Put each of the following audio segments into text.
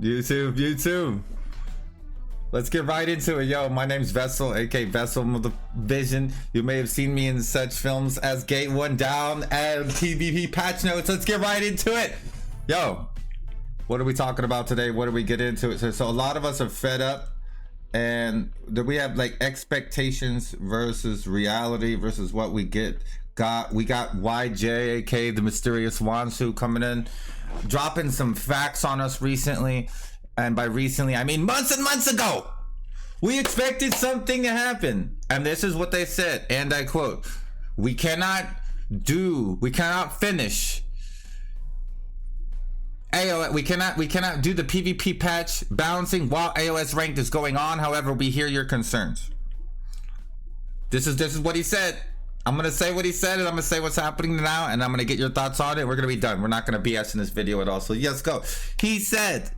YouTube, YouTube. Let's get right into it. Yo, my name's Vessel, aka Vessel with the Vision. You may have seen me in such films as Gate 1 Down and PvP patch notes. Let's get right into it. Yo, what are we talking about today? What do we get into it? So a lot of us are fed up, and we have like expectations versus reality versus what we get. We got YJ, aka the mysterious Wansu, coming in, dropping some facts on us recently. And by recently, I mean months and months ago. We expected something to happen. And this is what they said, and I quote, we cannot finish AOS, we cannot do the PvP patch balancing while AOS ranked is going on. However, we hear your concerns. This is what he said. I'm gonna say what he said, and I'm gonna say what's happening now, and I'm gonna get your thoughts on it. We're gonna be done. We're not gonna BS in this video at all. So let's go. He said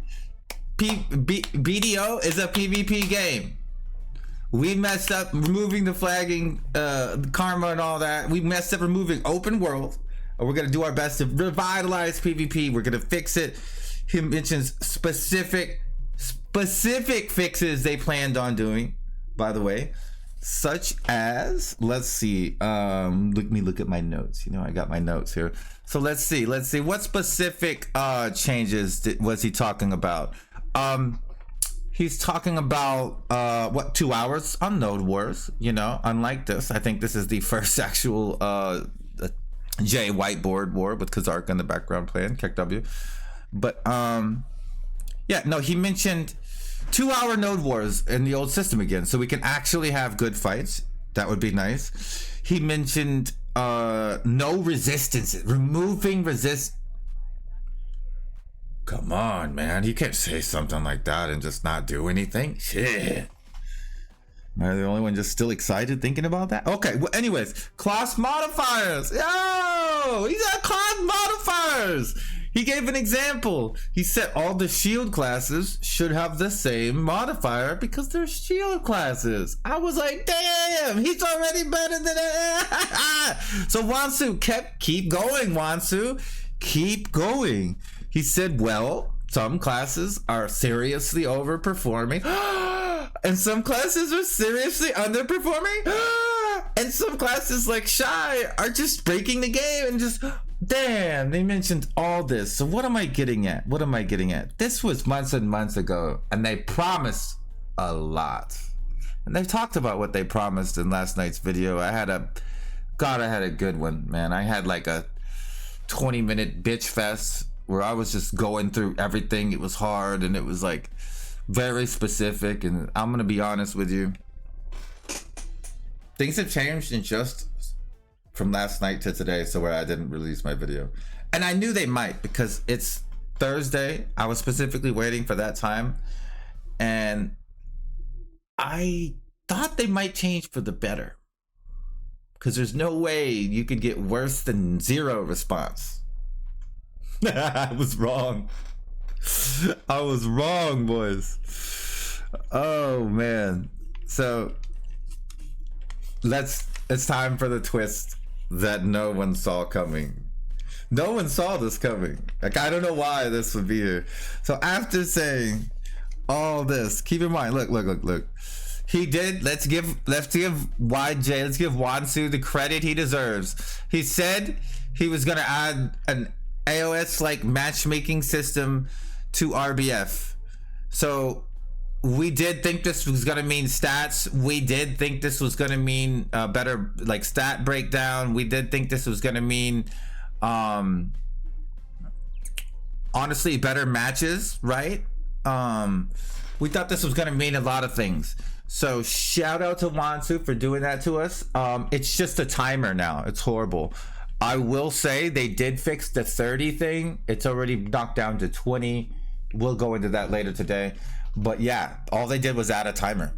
BDO is a PvP game. We messed up removing the flagging, karma and all that. We messed up removing open world. We're gonna do our best to revitalize PvP. We're gonna fix it. He mentions specific fixes they planned on doing, by the way, such as, let's see, let me look at my notes. You know, I got my notes here. So let's see what specific changes was he talking about. He's talking about what, 2 hours on Node Wars. You know, unlike this, I think this is the first actual J whiteboard war with Kazark in the background playing KW. But yeah, no, he mentioned 2 hour Node Wars in the old system again, so we can actually have good fights. That would be nice. He mentioned no resistances, removing resist. Come on, man. You can't say something like that and just not do anything. Shit. Am I the only one just still excited thinking about that? Okay, well, anyways, class modifiers. Yo, he's got class modifiers. He gave an example. He said all the shield classes should have the same modifier because they're shield classes. I was like, damn, he's already better than that. So Wansu keep going, Wansu. Keep going. He said, well, some classes are seriously overperforming and some classes are seriously underperforming and some classes like Shy are just breaking the game and just, damn, they mentioned all this. So what am I getting at? This was months and months ago, and they promised a lot. And they talked about what they promised in last night's video. I had a good one, man. I had like a 20-minute bitch fest where I was just going through everything. It was hard, and it was like very specific, and I'm gonna be honest with you. Things have changed in just from last night to today, so where I didn't release my video. And I knew they might because it's Thursday. I was specifically waiting for that time, and I thought they might change for the better, because there's no way you could get worse than 0 response. I was wrong. I was wrong, boys. Oh man. So it's time for the twist that no one saw coming. No one saw this coming. Like, I don't know why this would be here. So after saying all this, keep in mind, look. He did, let's give YJ, let's give Wansu the credit he deserves. He said he was gonna add an AOS like matchmaking system to RBF. So we did think this was gonna mean stats. We did think this was gonna mean better like stat breakdown. We did think this was gonna mean honestly better matches, right? We thought this was gonna mean a lot of things. So shout out to Wansu for doing that to us. It's just a timer now. It's horrible. I will say they did fix the 30 thing. It's already knocked down to 20. We'll go into that later today. But yeah, all they did was add a timer.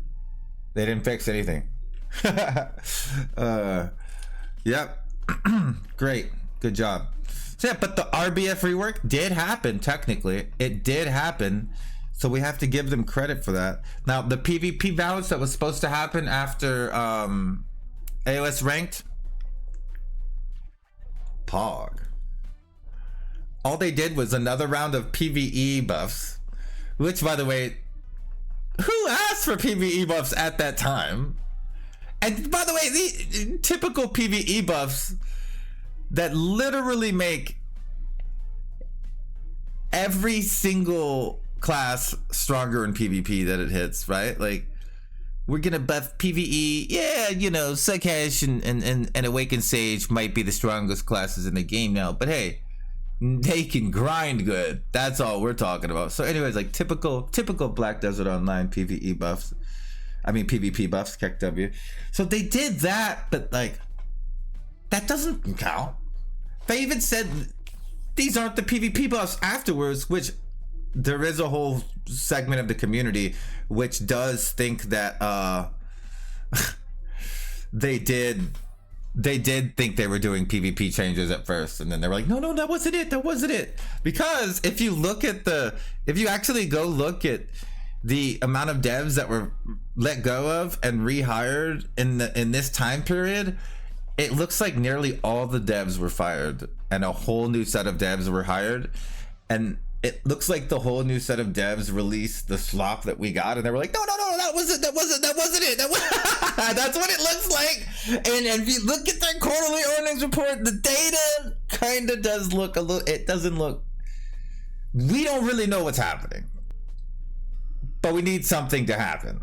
They didn't fix anything. Yep. Great. Good job. So yeah, but the RBF rework did happen, technically. It did happen. So we have to give them credit for that. Now, the PvP balance that was supposed to happen after AOS ranked, Pog. All they did was another round of PvE buffs which by the way, who asked for PvE buffs at that time? And by the way, the typical PvE buffs that literally make every single class stronger in PvP that it hits, right? Like, we're gonna buff PvE, yeah, you know, Suckash and Awakened Sage might be the strongest classes in the game now, but hey, they can grind good. That's all we're talking about. So anyways, like typical Black Desert Online PvE buffs. I mean PvP buffs, KEKW. So they did that, but like, that doesn't count. They even said these aren't the PvP buffs afterwards, which there is a whole segment of the community which does think that they did think they were doing PvP changes at first, and then they were like, no, that wasn't it. Because if you actually go look at the amount of devs that were let go of and rehired in this time period, it looks like nearly all the devs were fired and a whole new set of devs were hired. And it looks like the whole new set of devs released the slop that we got, and they were like, no, that wasn't it. That's what it looks like. And if you look at their quarterly earnings report, the data kind of does look a little, it doesn't look, we don't really know what's happening, but we need something to happen.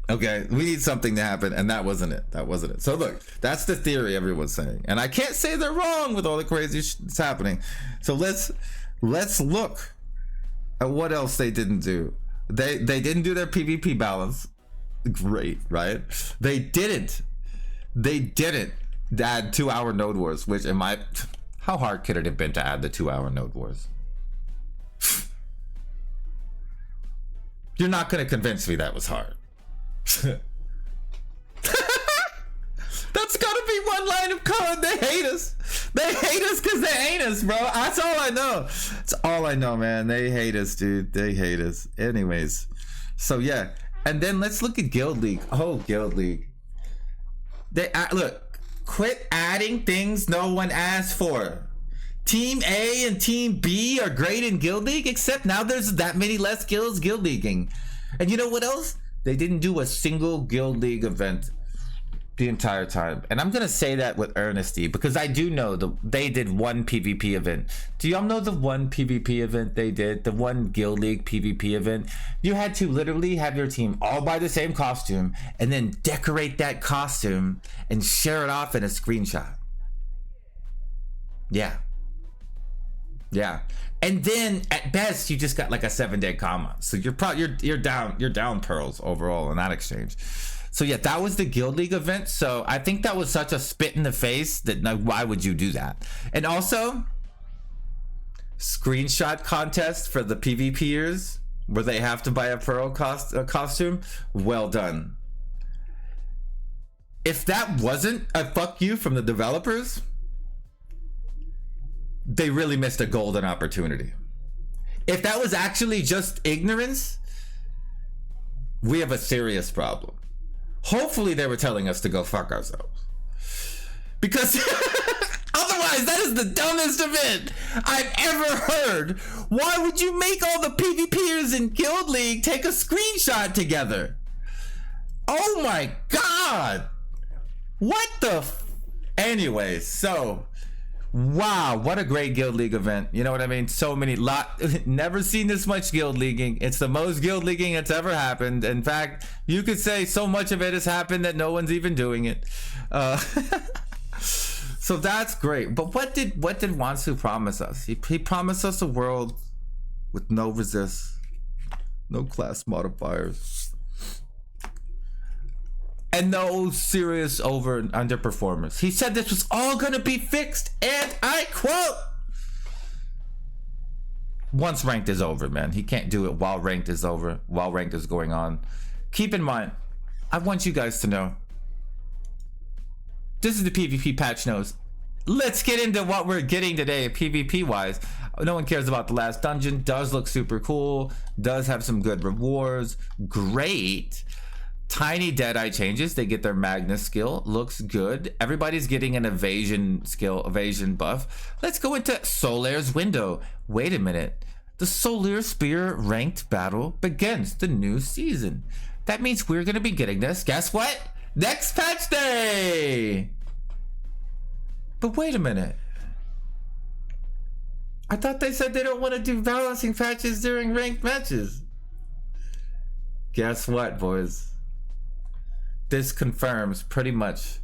Okay, we need something to happen, and that wasn't it. So look, that's the theory everyone's saying, and I can't say they're wrong with all the crazy shit that's happening. So let's look at what else they didn't do. They didn't do their PvP balance. Great, right? They didn't add 2-hour node wars, which how hard could it have been to add the 2-hour node wars? You're not going to convince me that was hard. That's gotta be one line of code. They hate us because they hate us, bro. That's all I know. That's all I know, man. They hate us, dude. They hate us. Anyways, so yeah, and then let's look at Guild League. Oh, Guild League. Look, quit adding things no one asked for. Team A and Team B are great in Guild League, except now there's that many less guilds Guild Leaguing. And you know what else? They didn't do a single Guild League event the entire time. And I'm gonna say that with earnesty, because I do know they did one PvP event. Do y'all know the one PvP event they did? The one Guild League PvP event? You had to literally have your team all buy the same costume and then decorate that costume and share it off in a screenshot. Yeah. And then at best you just got like a 7-day comma. So you're down pearls overall in that exchange. So yeah, that was the Guild League event. So I think that was such a spit in the face that why would you do that? And also, screenshot contest for the PvPers where they have to buy a pearl costume. Well done. If that wasn't a fuck you from the developers, they really missed a golden opportunity. If that was actually just ignorance, we have a serious problem. Hopefully they were telling us to go fuck ourselves, because otherwise that is the dumbest event I've ever heard. Why would you make all the PvPers in Guild League take a screenshot together? Oh my god, what the anyways, so wow, what a great Guild League event. You know what I mean? So many, never seen this much Guild Leaguing. It's the most Guild Leaguing that's ever happened. In fact, you could say so much of it has happened that no one's even doing it. So that's great. But what did Wansu promise us? He promised us a world with no resist, no class modifiers, and no serious over and underperformers. He said this was all gonna be fixed, and I quote, once ranked is over, man. He can't do it while ranked is over, while ranked is going on. Keep in mind, I want you guys to know, this is the PvP patch notes. Let's get into what we're getting today PvP wise. No one cares about the last dungeon. Does look super cool, does have some good rewards, great. Tiny Deadeye changes. They get their Magnus skill. Looks good. Everybody's getting an evasion skill, evasion buff. Let's go into Solaire's window. Wait a minute. The Solar Spear ranked battle begins the new season. That means we're gonna be getting this, guess what? Next patch day! But wait a minute. I thought they said they don't want to do balancing patches during ranked matches. Guess what, boys? This confirms pretty much,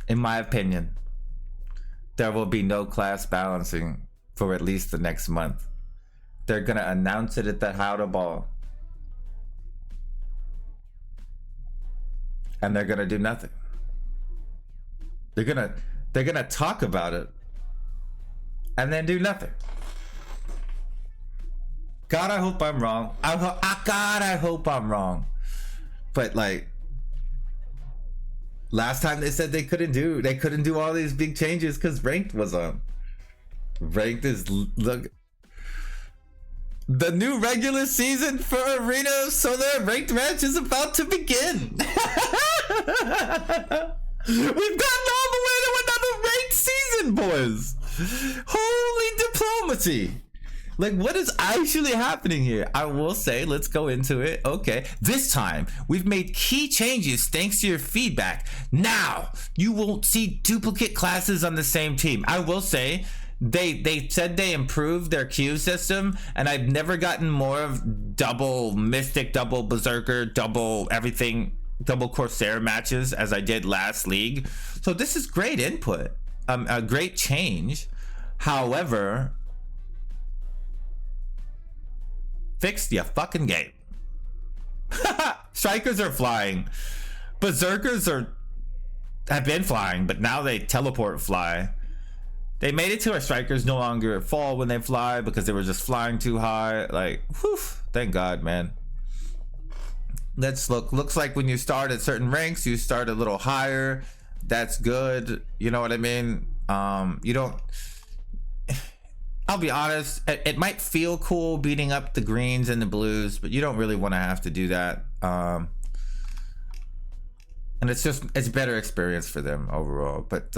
in my opinion, there will be no class balancing for at least the next month. They're gonna announce it at the How to Ball. And they're gonna do nothing. They're gonna talk about it and then do nothing. God, I hope I'm wrong. God, I hope I'm wrong. But like, last time they said they couldn't do all these big changes because ranked was on. Ranked is, look, the new regular season for Arena Solar ranked match is about to begin. We've gotten all the way to another ranked season, boys. Holy diplomacy. Like, what is actually happening here? I will say, let's go into it. Okay, this time we've made key changes thanks to your feedback. Now you won't see duplicate classes on the same team. I will say, they said they improved their queue system, and I've never gotten more of double Mystic, double Berserker, double everything, double Corsair matches as I did last league. So this is great input, a great change. However, fix your fucking game. Strikers are flying, Berserkers have been flying, but now they teleport fly. They made it to our strikers no longer fall when they fly because they were just flying too high. Like, whew, thank God, man. Let's look. Looks like when you start at certain ranks, you start a little higher. That's good. You know what I mean? You don't. I'll be honest. It might feel cool beating up the greens and the blues, but you don't really want to have to do that. And it's better experience for them overall. But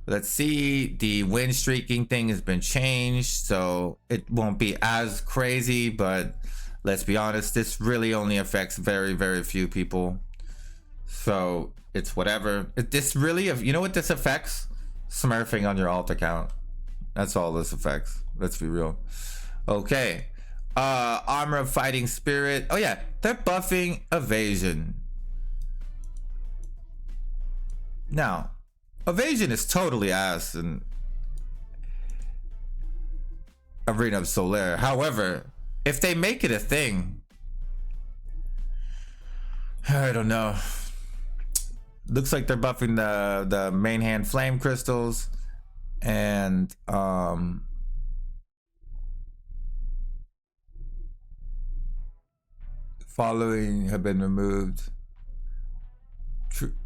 let's see, the win streaking thing has been changed, so it won't be as crazy, but let's be honest, this really only affects very, very few people. So it's whatever. This really, you know what this affects? Smurfing on your alt account. That's all this affects. Let's be real. Okay. Armor of Fighting Spirit. Oh yeah, they're buffing evasion. Now, evasion is totally ass in Arena of Solar. However, if they make it a thing, I don't know. Looks like they're buffing the main hand flame crystals, and following have been removed.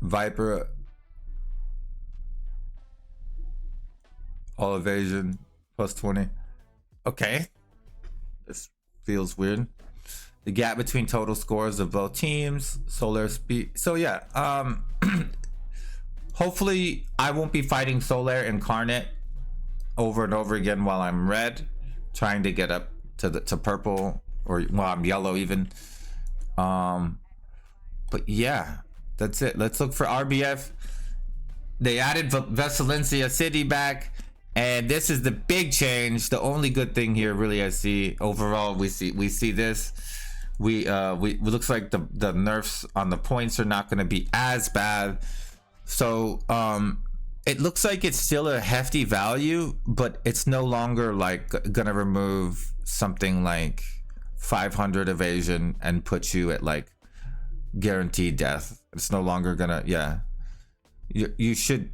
Viper, all evasion plus 20. Okay, this feels weird. The gap between total scores of both teams, Solar speed. So yeah, hopefully I won't be fighting Solar Incarnate over and over again while I'm red, trying to get up to purple, or while I'm yellow even. But yeah, that's it. Let's look for RBF. They added Vesilencia City back, and this is the big change. The only good thing here, really, I see overall, we see this. We looks like the nerfs on the points are not going to be as bad. So it looks like it's still a hefty value, but it's no longer like gonna remove something like 500 evasion and put you at like guaranteed death. It's no longer gonna, yeah. You should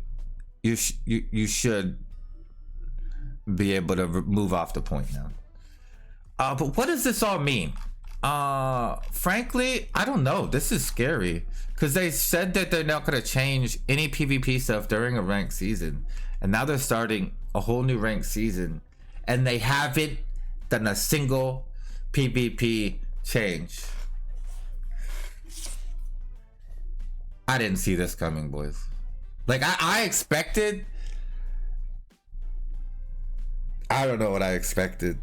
be able to move off the point now. But what does this all mean? Frankly, I don't know. This is scary because they said that they're not going to change any PvP stuff during a ranked season, and now they're starting a whole new ranked season, and they haven't done a single PvP change. I didn't see this coming, boys. Like I expected I don't know what I expected.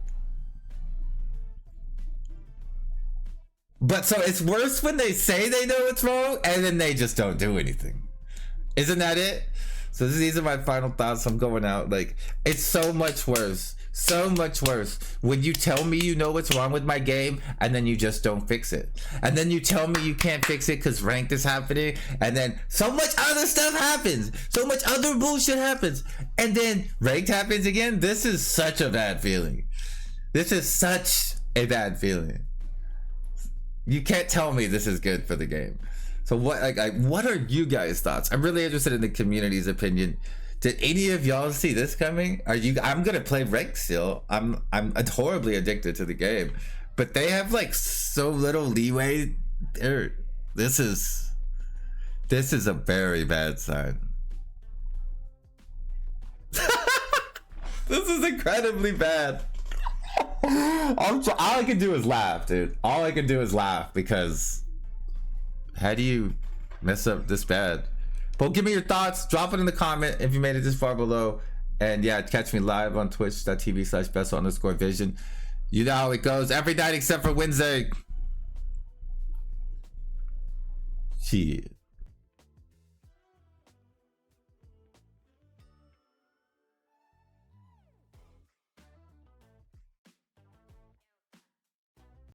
But so it's worse when they say they know what's wrong and then they just don't do anything. Isn't that it? So these are my final thoughts. I'm going out. Like, it's so much worse. So much worse when you tell me you know what's wrong with my game and then you just don't fix it. And then you tell me you can't fix it because ranked is happening. And then so much other stuff happens. So much other bullshit happens. And then ranked happens again. This is such a bad feeling. This is such a bad feeling. You can't tell me this is good for the game. So what, what are you guys' thoughts? I'm really interested in the community's opinion. Did any of y'all see this coming? I'm gonna play ranked still. I'm horribly addicted to the game, but they have like so little leeway there. This is a very bad sign. This is incredibly bad. All I can do is laugh, dude. All I can do is laugh because how do you mess up this bad? But give me your thoughts. Drop it in the comment if you made it this far below. And yeah, catch me live on twitch.tv/Bessel_vision. You know how it goes every night except for Wednesday. Shit.